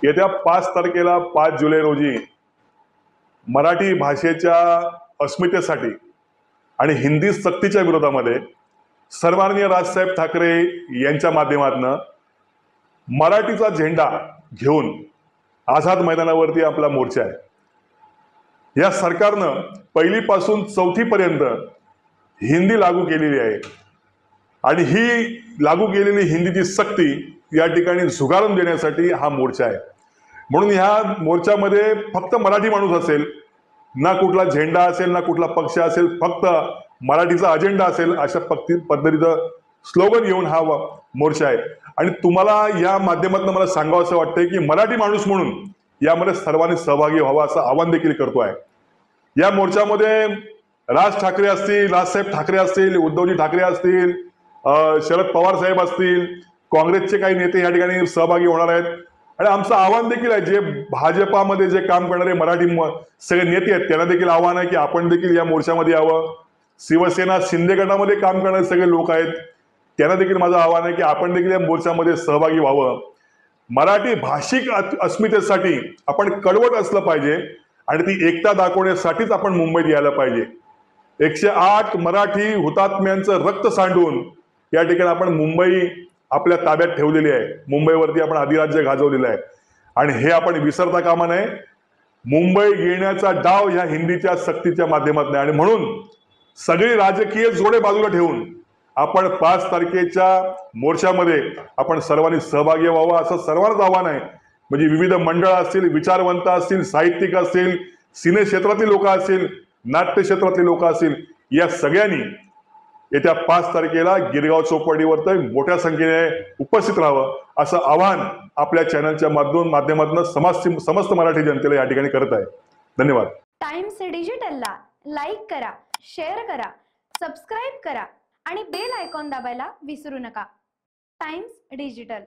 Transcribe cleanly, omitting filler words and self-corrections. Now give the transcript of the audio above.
येत्या 5 तारखेला 5 जुलै रोजी मराठी भाषेच्या अस्मितेसाठी आणि हिंदी सक्तीच्या विरोधामध्ये सन्माननीय राजसाहेब ठाकरे यांच्या माध्यमातून मराठीचा झेंडा घेऊन आझाद मैदानावरती आपला मोर्चा आहे। या सरकारनं पहिलीपासून चौथीपर्यंत हिंदी लागू केलेली आहे आणि ही लागू केलेली हिंदीची सक्ती या ठिकाणी झुगारून देण्यासाठी हा मोर्चा आहे। म्हणून ह्या मोर्चामध्ये फक्त मराठी माणूस असेल, ना कुठला झेंडा असेल, ना कुठला पक्ष असेल, फक्त मराठीचा अजेंडा असेल अशा पद्धतीचं स्लोगन घेऊन हा मोर्चा आहे। आणि तुम्हाला या माध्यमातून मला सांगावं असं वाटतंय की मराठी माणूस म्हणून यामध्ये सर्वांनी सहभागी व्हावा असं आवाहन देखील करतो आहे। या मोर्चामध्ये राज ठाकरे असतील, राजसाहेब ठाकरे असतील, उद्धवजी ठाकरे असतील, शरद पवार साहेब असतील, काँग्रेसचे काही नेते या ठिकाणी सहभागी होणार आहेत। आणि आमचं आव्हान देखील आहे, जे भाजपामध्ये जे काम करणारे मराठी सगळे नेते आहेत त्यांना देखील आव्हान आहे की आपण देखील या मोर्चामध्ये यावं। शिवसेना शिंदे गटामध्ये काम करणारे सगळे लोक आहेत त्यांना देखील माझं आव्हान आहे की आपण देखील या मोर्चामध्ये सहभागी व्हावं। मराठी भाषिक अस्मितेसाठी आपण कडवट असलं पाहिजे आणि ती एकता दाखवण्यासाठीच आपण मुंबईत यायला पाहिजे। 108 मराठी हुतात्म्यांचं रक्त सांडून या ठिकाणी आपण मुंबई आपल्या ताब्यात ठेवलेली आहे। मुंबईवरती आपण अधिराज्य गाजवलेलं आहे आणि हे आपण विसरता कामा नये। मुंबई गिळण्याचा डाव ह्या हिंदीच्या सक्तीच्या माध्यमातून आणि म्हणून सगळी राजकीय जोडे बाजूला ठेवून आपण 5 तारखेच्या मोर्चामध्ये आपण सर्वांनी सहभागी व्हावं असं सर्वांनाच आव्हान आहे। म्हणजे विविध मंडळ असतील, विचारवंत असतील, साहित्यिक असतील, सिने क्षेत्रातली लोक असतील, नाट्य क्षेत्रातली लोक असतील, या सगळ्यांनी येत्या 5 तारखेला गिरगाव चौपाटीवर मोठ्या संख्येने उपस्थित राहावं असं आवाहन आपल्या चॅनलच्या माध्यमातून समस्त मराठी जनतेला या ठिकाणी करत आहे। धन्यवाद। टाइम्स डिजिटलला लाईक करा, शेअर करा, सबस्क्राईब करा आणि बेल आयकॉन दाबायला विसरू नका। Times digital.